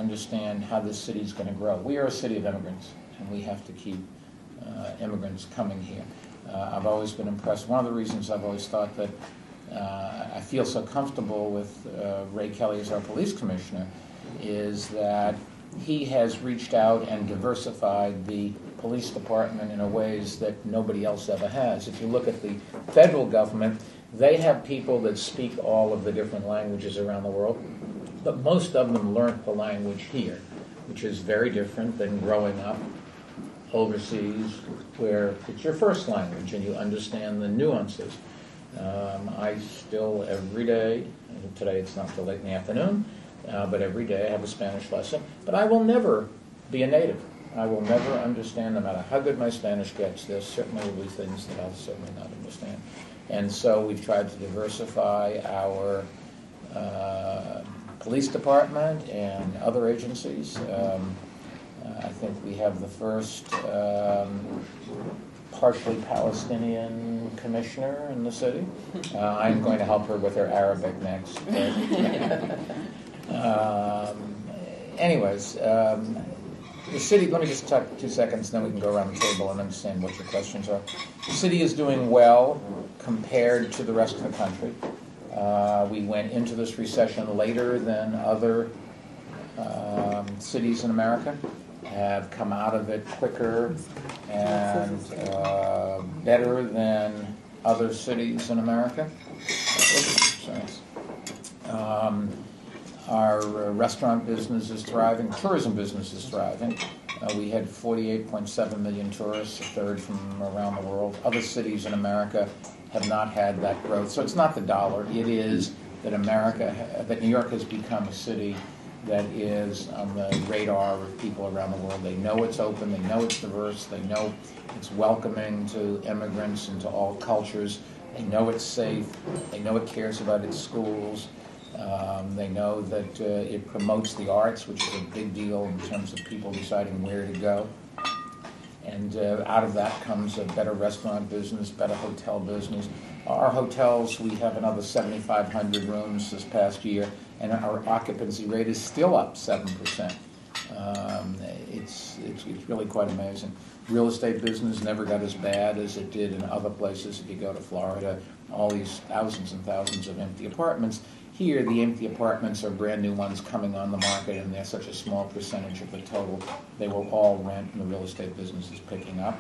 understand how this city is going to grow. We are a city of immigrants, and we have to keep immigrants coming here. I've always been impressed. One of the reasons I've always thought that I feel so comfortable with Ray Kelly as our police commissioner is that he has reached out and diversified the police department in a ways that nobody else ever has. If you look at the federal government, they have people that speak all of the different languages around the world, but most of them learned the language here, which is very different than growing up overseas where it's your first language and you understand the nuances. I still every day, today it's not till late in the afternoon, but every day I have a Spanish lesson, but I will never be a native. I will never understand, no matter how good my Spanish gets. There certainly will be things that I'll certainly not understand. And so we've tried to diversify our police department and other agencies. I think we have the first partially Palestinian commissioner in the city. I'm going to help her with her Arabic next. Anyways, the city, let me just talk 2 seconds, then we can go around the table and understand what your questions are. The city is doing well compared to the rest of the country. We went into this recession later than other cities in America, have come out of it quicker and better than other cities in America. Our restaurant business is thriving. Tourism business is thriving. We had 48.7 million tourists, a third from around the world. Other cities in America have not had that growth. So it's not the dollar. It is that that New York has become a city that is on the radar of people around the world. They know it's open. They know it's diverse. They know it's welcoming to immigrants and to all cultures. They know it's safe. They know it cares about its schools. They know that it promotes the arts, which is a big deal in terms of people deciding where to go. And out of that comes a better restaurant business, better hotel business. Our hotels, we have another 7,500 rooms this past year, and our occupancy rate is still up 7%. It's really quite amazing. Real estate business never got as bad as it did in other places. If you go to Florida, all these thousands and thousands of empty apartments. Here, the empty apartments are brand new ones coming on the market, and they're such a small percentage of the total. They will all rent, and the real estate business is picking up.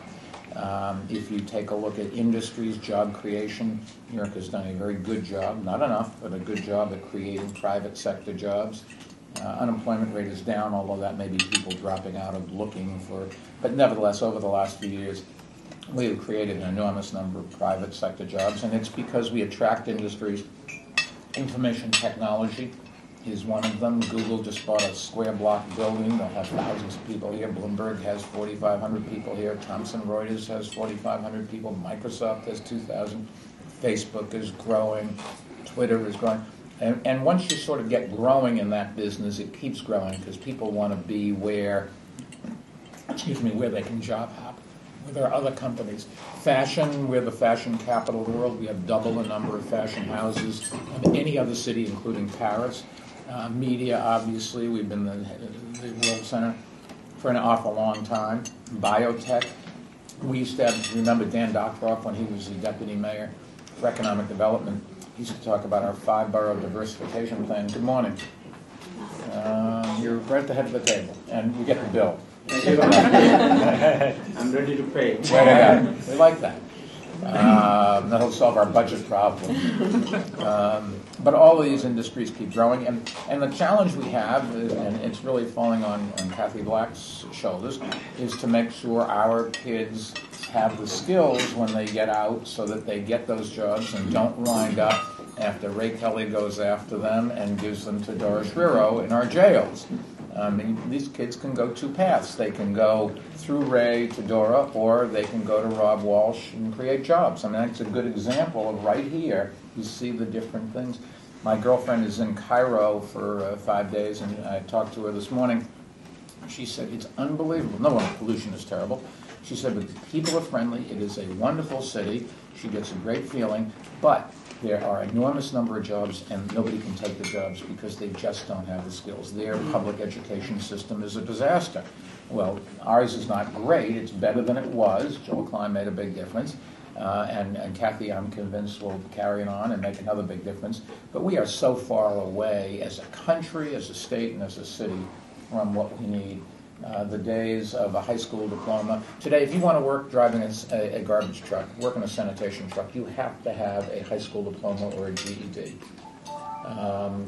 If you take a look at industries, job creation, New York has done a very good job, not enough, but a good job at creating private sector jobs. Unemployment rate is down, although that may be people dropping out of looking for, but nevertheless, over the last few years, we have created an enormous number of private sector jobs, and it's because we attract industries. Information technology is one of them. Google just bought a square block building. They'll have thousands of people here. Bloomberg has 4,500 people here. Thomson Reuters has 4,500 people. Microsoft has 2,000. Facebook is growing. Twitter is growing. And once you sort of get growing in that business, it keeps growing because people want to be where they can job hop. There are other companies. Fashion, we're the fashion capital of the world. We have double the number of fashion houses of any other city, including Paris. Media, obviously, we've been the world center for an awful long time. Biotech, we used to have, remember Dan Dockroff when he was the deputy mayor for economic development. He used to talk about our 5-borough diversification plan. Good morning. You're right at the head of the table, and you get the bill. I'm ready to pay. We like that. That'll solve our budget problem. But all of these industries keep growing, and the challenge we have, and it's really falling on Kathy Black's shoulders, is to make sure our kids have the skills when they get out so that they get those jobs and don't wind up after Ray Kelly goes after them and gives them to Dora Schirro in our jails. These kids can go two paths. They can go through Ray to Dora, or they can go to Rob Walsh and create jobs. I mean, that's a good example of right here. You see the different things. My girlfriend is in Cairo for 5 days, and I talked to her this morning. She said, it's unbelievable. No, pollution is terrible. She said, but the people are friendly. It is a wonderful city. She gets a great feeling. But There are an enormous number of jobs, and nobody can take the jobs because they just don't have the skills. Their public education system is a disaster. Well, ours is not great. It's better than it was. Joel Klein made a big difference. And Kathy, I'm convinced, will carry it on and make another big difference. But we are so far away as a country, as a state, and as a city from what we need. The days of a high school diploma. Today, if you want to work driving a garbage truck, work in a sanitation truck, you have to have a high school diploma or a GED.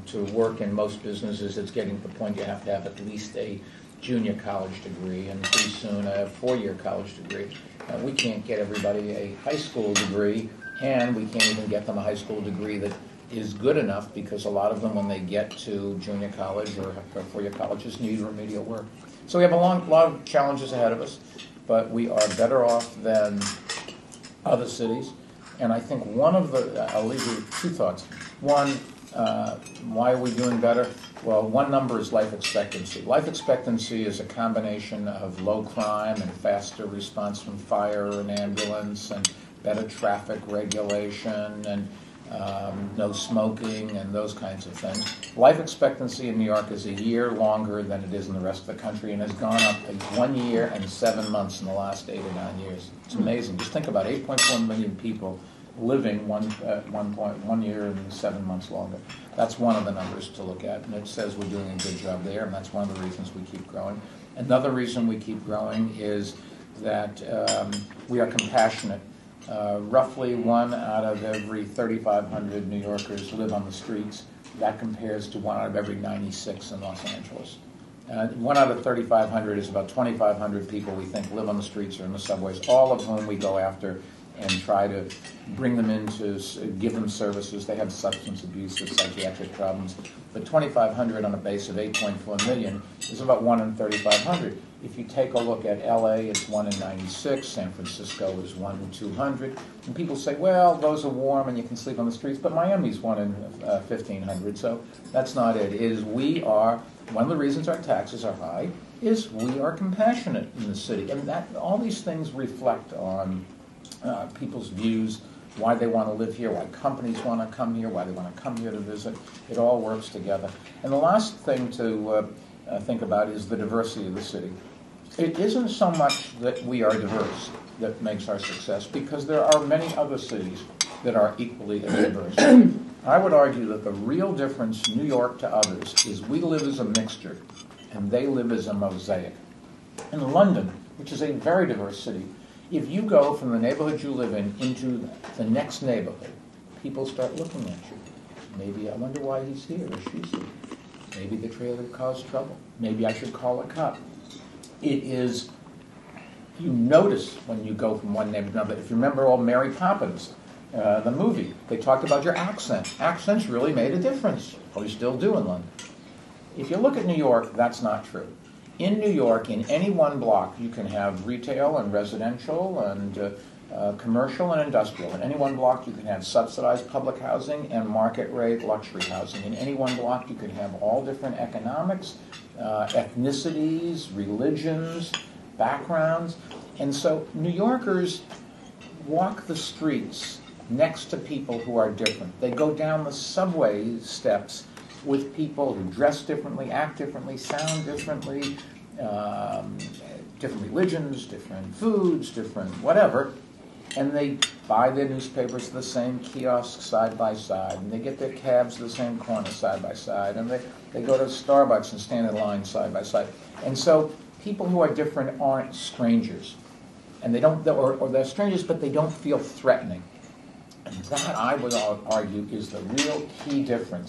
To work in most businesses, it's getting to the point you have to have at least a junior college degree, and pretty soon a four-year college degree. We can't get everybody a high school degree, and we can't even get them a high school degree that is good enough, because a lot of them, when they get to junior college or four-year colleges, need remedial work. So we have a lot of challenges ahead of us, but we are better off than other cities. And I think one of the, I'll leave you with two thoughts. One, why are we doing better? Well, one number is life expectancy. Life expectancy is a combination of low crime and faster response from fire and ambulance and better traffic regulation and no smoking and those kinds of things. Life expectancy in New York is a year longer than it is in the rest of the country, and has gone up 1 year and 7 months in the last 8 or 9 years. It's amazing. Just think about 8.4 million people living 1 year and 7 months longer. That's one of the numbers to look at, and it says we're doing a good job there, and that's one of the reasons we keep growing. Another reason we keep growing is that we are compassionate. Roughly 1 out of every 3,500 New Yorkers live on the streets. That compares to 1 out of every 96 in Los Angeles. 1 out of 3,500 is about 2,500 people we think live on the streets or in the subways, all of whom we go after and try to bring them in to give them services. They have substance abuse or psychiatric problems. But 2,500 on a base of 8.4 million is about 1 in 3,500. If you take a look at LA, it's 1 in 96. San Francisco is 1 in 200. And people say, well, those are warm and you can sleep on the streets. But Miami's 1 in 1,500. So that's not it. One of the reasons our taxes are high is we are compassionate in the city. And all these things reflect on people's views, why they want to live here, why companies want to come here, why they want to come here to visit. It all works together. And the last thing to think about is the diversity of the city. It isn't so much that we are diverse that makes our success, because there are many other cities that are equally as diverse. I would argue that the real difference, New York to others, is we live as a mixture, and they live as a mosaic. In London, which is a very diverse city, if you go from the neighborhood you live in into the next neighborhood, people start looking at you. Maybe I wonder why he's here or she's here. Maybe the trailer caused trouble. Maybe I should call a cop. It is, you notice when you go from one neighborhood to another. If you remember old Mary Poppins, the movie, they talked about your accent. Accents really made a difference. Probably still do in London. If you look at New York, that's not true. In New York, in any one block, you can have retail and residential and commercial and industrial. In any one block, you can have subsidized public housing and market rate luxury housing. In any one block, you can have all different economics, ethnicities, religions, backgrounds. And so New Yorkers walk the streets next to people who are different. They go down the subway steps with people who dress differently, act differently, sound differently, different religions, different foods, different whatever, and they buy their newspapers at the same kiosk side by side, and they get their cabs at the same corner side by side, and they go to Starbucks and stand in line side by side. And so people who are different aren't strangers, and they don't, or they're strangers, but they don't feel threatening. And that, I would argue, is the real key difference